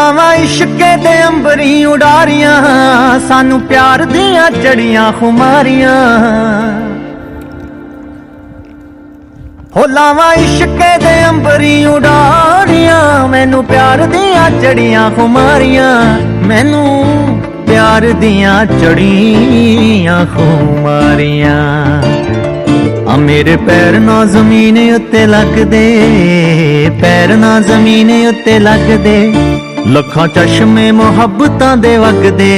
ਲਾਵਾਂ ਇਸ਼ਕੇ ਦੇ ਅੰਬਰੀ ਉਡਾਰੀਆਂ, ਸਾਨੂੰ ਪਿਆਰ ਦੀਆਂ ਚੜੀਆਂ ਖੁਮਾਰੀਆਂ। ਹੋ ਲਾਵਾਂ ਇਸ਼ਕੇ ਦੇ ਅੰਬਰੀ ਉਡਾਰੀਆਂ, ਮੈਨੂੰ ਪਿਆਰ ਦੀਆਂ ਚੜੀਆਂ ਖੁਮਾਰੀਆਂ, ਮੈਨੂੰ ਪਿਆਰ ਦੀਆਂ ਚੜੀਆਂ ਖੁਮਾਰੀਆਂ। ਆ ਮੇਰੇ पैर ना जमीन उत्ते लगदे, पैर ना जमीन उत्ते लगदे, लखां चश्मे मुहब्बतां दे वगदे।